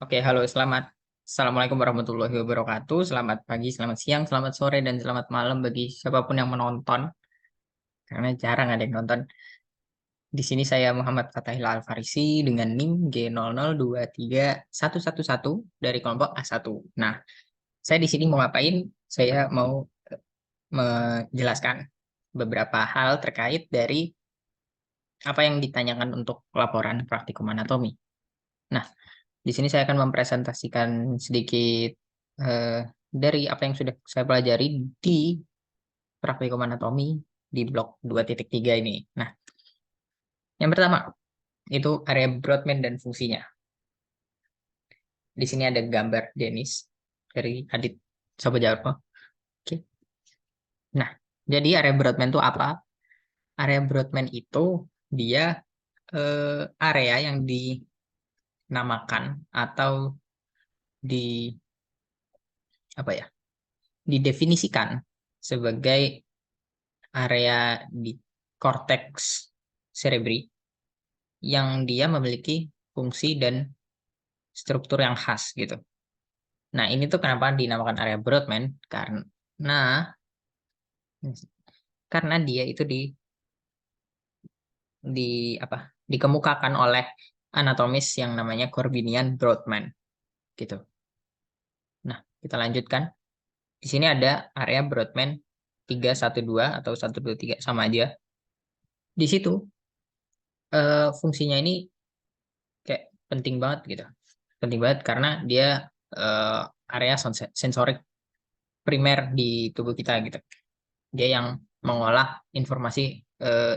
Oke, halo, Assalamualaikum warahmatullahi wabarakatuh. Selamat pagi, selamat siang, selamat sore, dan selamat malam bagi siapapun yang menonton. Karena jarang ada yang nonton. Di sini saya Muhammad Fatahil Al-Farisi dengan NIM G00231111 dari kelompok A1. Nah, saya di sini mau ngapain? Saya mau menjelaskan beberapa hal terkait dari apa yang ditanyakan untuk laporan praktikum anatomi. Nah, di sini saya akan mempresentasikan sedikit dari apa yang sudah saya pelajari di praktikum anatomi di blok 2.3 ini. Nah, yang pertama itu area Brodmann dan fungsinya. Di sini ada gambar Denis dari Adit Sobajarwo. Oke. Nah, jadi area Brodmann itu apa? Area Brodmann itu dia area yang dinamakan atau di apa ya? Didefinisikan sebagai area di korteks cerebri yang dia memiliki fungsi dan struktur yang khas gitu. Nah, ini tuh kenapa dinamakan area Brodmann karena dia itu di apa? Dikemukakan oleh anatomis yang namanya Corbinian Brodmann gitu. Nah, kita lanjutkan. Di sini ada area Brodmann 312 atau 123 sama aja. Di situ fungsinya ini kayak penting banget gitu. Penting banget karena dia eh, area sensorik primer di tubuh kita gitu. Dia yang mengolah informasi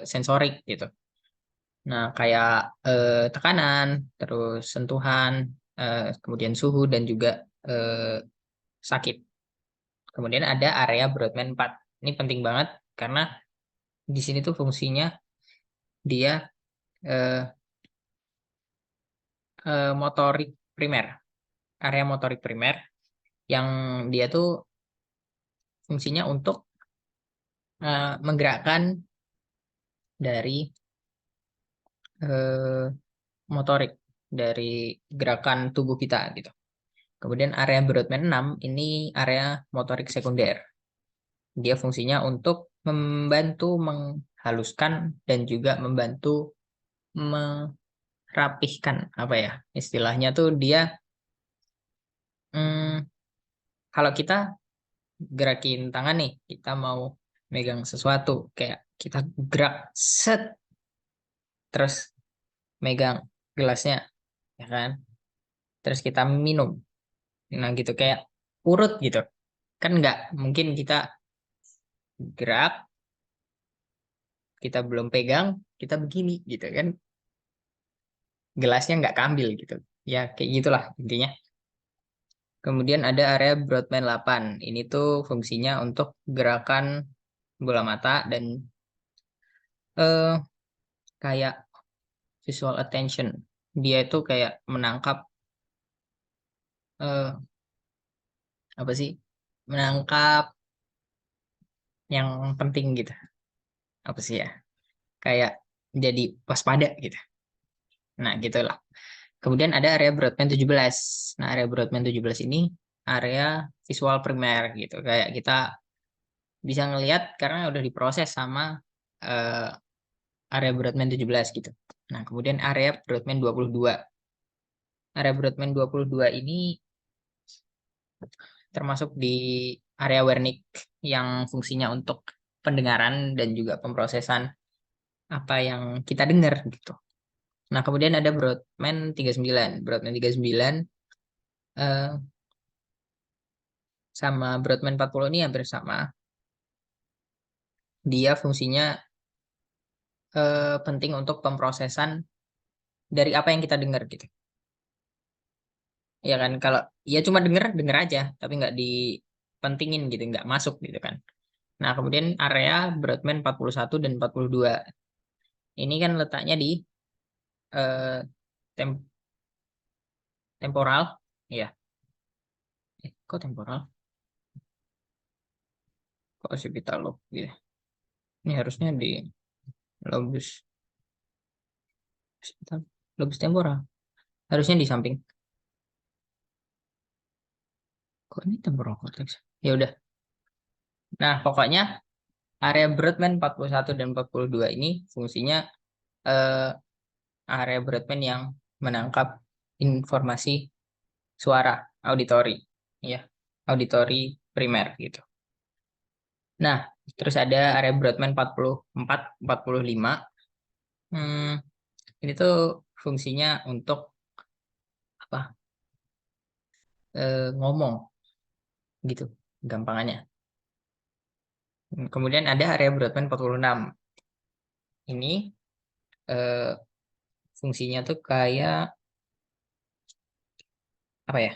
sensorik gitu. Nah, kayak tekanan, terus sentuhan, kemudian suhu dan juga eh, sakit. Kemudian ada area Brodmann 4. Ini penting banget karena di sini tuh fungsinya dia eh, motorik primer, area motorik primer yang dia tuh fungsinya untuk menggerakkan dari eh, motorik dari gerakan tubuh kita gitu. Kemudian area Brodmann 6 ini area motorik sekunder. Dia fungsinya untuk membantu menghaluskan dan juga membantu merapihkan apa ya istilahnya tuh dia hmm, kalau kita gerakin tangan nih kita mau megang sesuatu kayak kita gerak set terus megang gelasnya ya kan terus kita minum nah gitu kayak urut gitu kan nggak mungkin kita gerak kita belum pegang kita begini gitu kan gelasnya nggak keambil gitu ya kayak gitulah intinya kemudian ada area Brodmann 8 ini tuh fungsinya untuk gerakan bola mata dan eh kayak visual attention dia itu kayak menangkap eh apa sih menangkap yang penting gitu apa sih ya kayak jadi waspada gitu nah gitulah kemudian ada area Brodmann 17. Nah, area Brodmann 17 ini area visual primer gitu. Kayak kita bisa ngelihat karena udah diproses sama eh, area Brodmann 17 gitu. Nah, kemudian area Brodmann 22. Area Brodmann 22 ini termasuk di area Wernicke yang fungsinya untuk pendengaran dan juga pemrosesan apa yang kita dengar gitu. Nah, kemudian ada Brodmann 39. Brodmann 39 eh, sama Broadman 40 ini hampir sama. Dia fungsinya penting untuk pemrosesan dari apa yang kita dengar gitu. Ya kan kalau ya cuma denger denger aja tapi nggak dipentingin gitu, nggak masuk gitu kan. Nah, kemudian area Broadman 41 dan 42. Ini kan letaknya di eh, tem- temporal ya. Kok temporal? Kok occipital lobe gitu. Ini harusnya di lobus occipital, lobus temporal. Harusnya di samping. kok ini temporal cortex? Ya udah. Nah, pokoknya area Brodmann 41 dan 42 ini fungsinya eh, area Brodmann yang menangkap informasi suara auditori, ya, auditori primer gitu. Nah, terus ada area Brodmann 44, 45. Hmm, ini tuh fungsinya untuk apa? Ngomong gitu, gampangannya. Kemudian ada area Brodmann 46. Ini eh, fungsinya tuh kayak apa ya?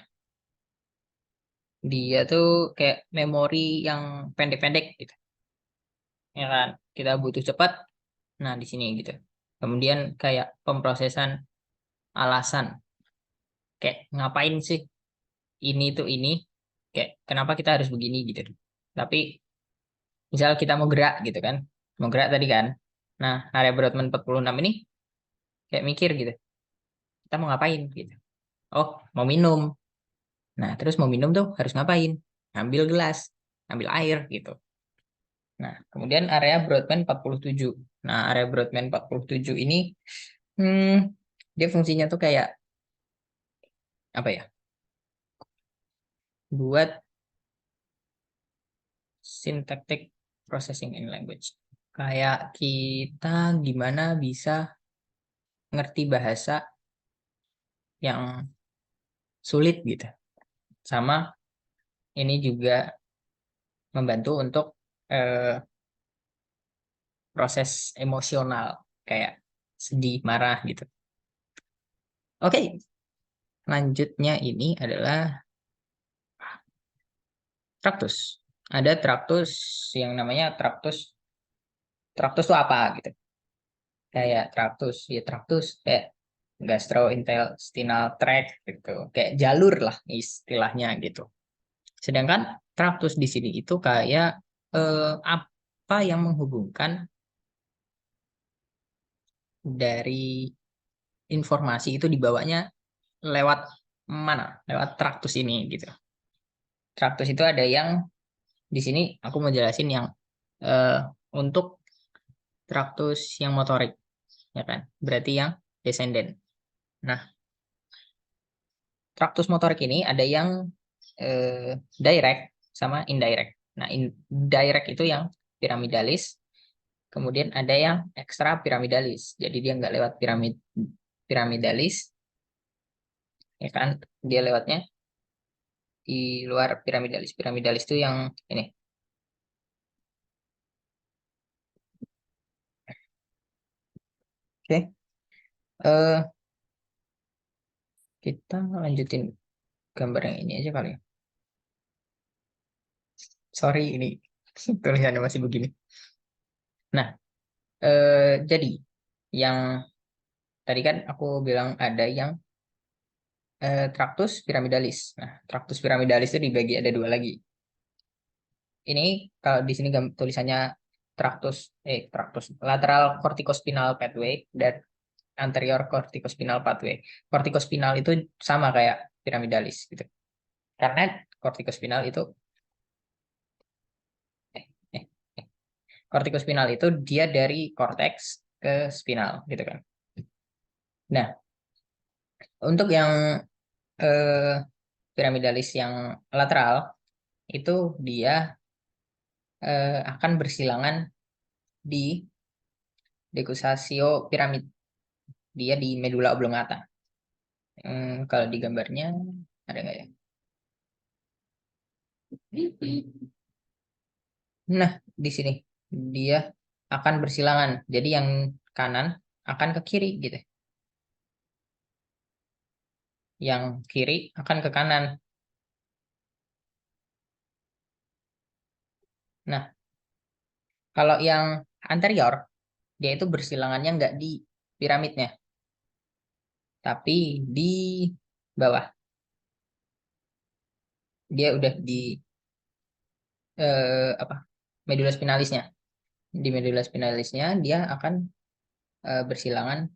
Dia tuh kayak memori yang pendek-pendek gitu. Ya kan? Kita butuh cepat. Nah, di sini gitu. Kemudian kayak pemrosesan alasan. Kayak ngapain sih ini tuh ini? Kayak kenapa kita harus begini gitu. Tapi misal kita mau gerak gitu kan. Mau gerak tadi kan. Nah, area Brodmann 46 ini kayak mikir gitu. Kita mau ngapain gitu. Oh, mau minum. Nah, terus mau minum tuh harus ngapain? Ambil gelas, ambil air gitu. Nah, kemudian area Broadband 47. Nah, area Broadband 47 ini hmm, dia fungsinya tuh kayak apa ya? Buat syntactic processing in language. Kayak kita gimana bisa ngerti bahasa yang sulit gitu. Sama ini juga membantu untuk eh, proses emosional kayak sedih, marah gitu. Oke, lanjutnya ini adalah traktus. Ada traktus yang namanya traktus. Traktus itu apa gitu? Kayak traktus, ya traktus kayak gastrointestinal tract gitu. Kayak jalur lah istilahnya gitu. Sedangkan traktus di sini itu kayak apa yang menghubungkan dari informasi itu dibawanya lewat mana? Lewat traktus ini gitu. Traktus itu ada yang di sini aku mau jelasin yang eh, untuk traktus yang motorik, ya kan? Berarti yang descendant. Nah, traktus motorik ini ada yang direct sama indirect. Nah, indirect itu yang piramidalis, kemudian ada yang ekstra piramidalis. Jadi dia nggak lewat piramidalis, ya kan? Dia lewatnya di luar piramidalis. Piramidalis itu yang ini. Oke, eh, kita lanjutin gambar yang ini aja kali ya. Sorry, ini tulisannya masih begini. Nah, jadi yang tadi kan aku bilang ada yang traktus piramidalis. Nah, traktus piramidalis itu dibagi ada dua lagi. Ini kalau di sini tulisannya traktus lateral corticospinal pathway dan anterior corticospinal pathway. Corticospinal itu sama kayak piramidalis gitu. Karena corticospinal itu eh, eh, eh. corticospinal itu dia dari cortex ke spinal gitu kan. Nah, untuk yang eh, piramidalis yang lateral itu dia akan bersilangan di dekusasio piramid. Dia di medula oblongata. Kalau di gambarnya ada nggak ya? Nah, di sini dia akan bersilangan. Jadi yang kanan akan ke kiri gitu. Yang kiri akan ke kanan. Nah, kalau yang anterior dia itu bersilangannya nggak di piramidnya, tapi di bawah. Dia udah di apa? Medula spinalisnya. Di medula spinalisnya dia akan bersilangan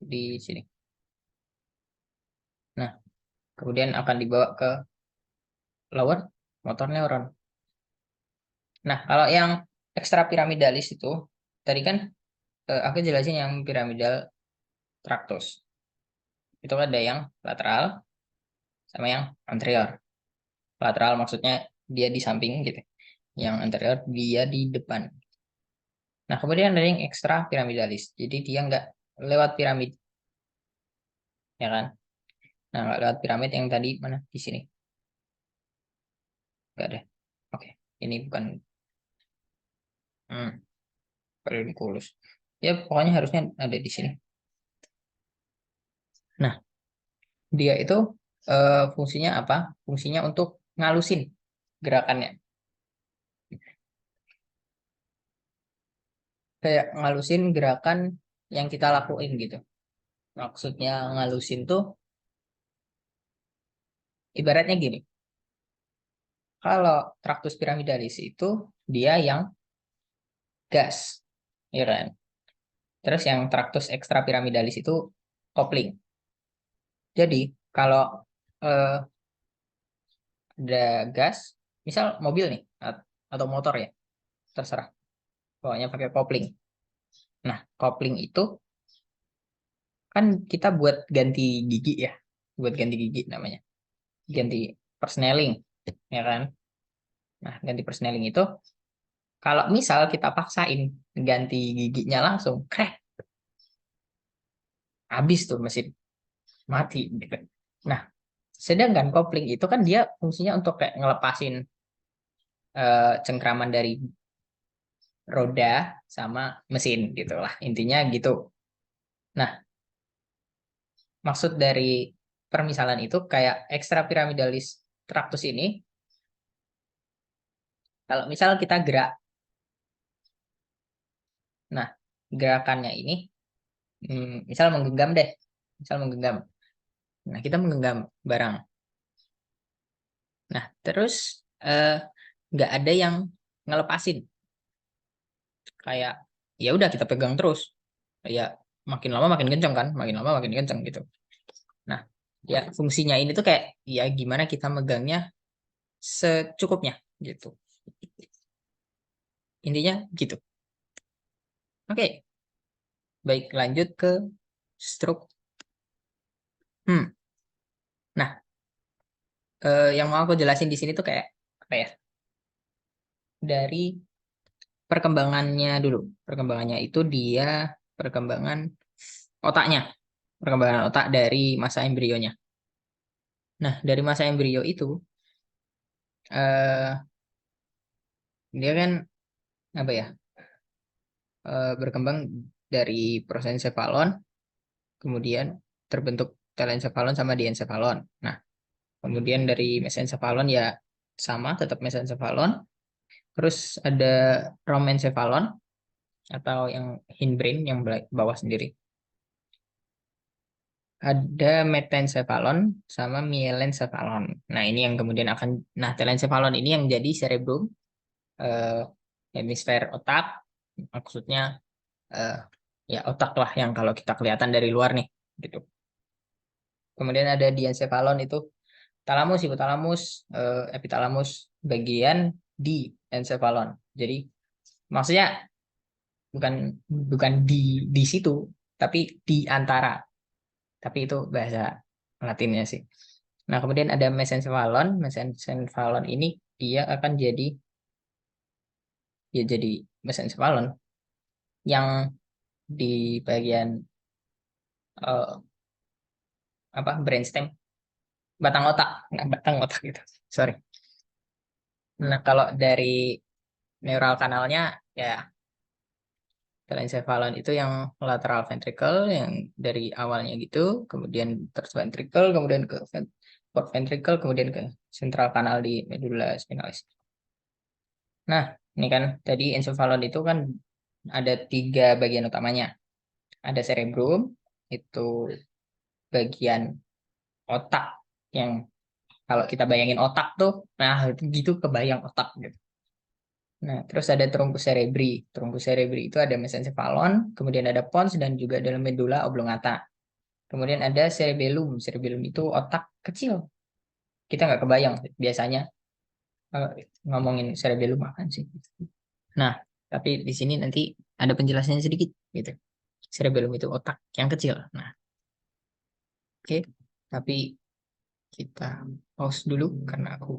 di sini. Nah, kemudian akan dibawa ke lower motor neuron. Nah, kalau yang ekstrapiramidalis itu tadi kan aku jelasin yang piramidal traktus. Itu ada yang lateral sama yang anterior. Lateral maksudnya dia di samping gitu. Yang anterior dia di depan. Nah, kemudian ada yang ekstra piramidalis. Jadi dia nggak lewat piramid, ya kan? Nah, nggak lewat piramid yang tadi mana? Di sini. Nggak ada. Oke, ini bukan hmm, pedunculus. Ya, pokoknya harusnya ada di sini. Nah, dia itu fungsinya apa? Fungsinya untuk ngalusin gerakannya. Kayak ngalusin gerakan yang kita lakuin gitu. Maksudnya ngalusin tuh ibaratnya gini. Kalau traktus piramidalis itu dia yang gas, ya kan? Terus yang traktus ekstra piramidalis itu kopling. Jadi kalau eh, ada gas, misal mobil nih atau motor ya, terserah. Pokoknya pakai kopling. Nah, kopling itu kan kita buat ganti gigi ya, buat ganti gigi namanya, ganti persneling, ya kan? Nah, ganti persneling itu kalau misal kita paksain ganti giginya langsung, krek, habis tuh mesin mati gitu. Nah, sedangkan kopling itu kan dia fungsinya untuk kayak ngelepasin cengkraman dari roda sama mesin gitu lah. Intinya gitu. Nah, maksud dari permisalan itu kayak ekstra piramidalis traktus ini, kalau misal kita gerak, nah gerakannya ini, misal menggenggam deh, misal menggenggam. Nah, kita menggenggam barang. Nah, terus eh, nggak ada yang ngelepasin. Kayak ya udah kita pegang terus. Ya makin lama makin kenceng kan, makin lama makin kenceng gitu. Nah, ya fungsinya ini tuh kayak ya gimana kita megangnya secukupnya gitu. Intinya gitu. Oke, baik lanjut ke stroke. Hmm. Nah, yang mau aku jelasin di sini tuh kayak apa ya? Dari perkembangannya dulu. Perkembangannya itu dia perkembangan otaknya, perkembangan otak dari masa embrionya. Nah, dari masa embrio itu eh dia kan apa ya? Berkembang dari prosencephalon, kemudian terbentuk telencephalon sama diencephalon. Nah, kemudian dari mesencephalon ya sama, tetap mesencephalon. Terus ada romencephalon atau yang hindbrain yang bawah sendiri. Ada metencephalon sama mielencephalon. Nah, ini yang kemudian nah, telencephalon ini yang jadi cerebrum, eh, hemisfer otak, maksudnya eh, ya otak lah yang kalau kita kelihatan dari luar nih, gitu. Kemudian ada diencephalon itu talamus, hipotalamus, epitalamus, bagian di encephalon. Jadi maksudnya bukan bukan di situ, tapi di antara. Tapi itu bahasa Latinnya sih. Nah, kemudian ada mesencephalon. Mesencephalon ini dia akan jadi mesencephalon yang di bagian eh, apa brainstem, batang otak, nah, batang otak gitu. Sorry. Nah, kalau dari neural kanalnya ya telencephalon itu yang lateral ventricle yang dari awalnya gitu, kemudian terus ventricle, kemudian ke port ventricle, kemudian ke central kanal di medulla spinalis. Nah, ini kan tadi encephalon itu kan ada tiga bagian utamanya. Ada cerebrum, itu bagian otak yang kalau kita bayangin otak tuh, nah itu gitu kebayang otak gitu. Nah, terus ada truncus cerebri. Truncus cerebri itu ada mesencephalon, kemudian ada pons dan juga dalam medulla oblongata. Kemudian ada cerebellum. Cerebellum itu otak kecil. Kita nggak kebayang biasanya. kalau ngomongin cerebellum akan sih. Nah, tapi di sini nanti ada penjelasannya sedikit gitu. Cerebellum itu otak yang kecil. Nah, oke. Tapi kita pause dulu karena aku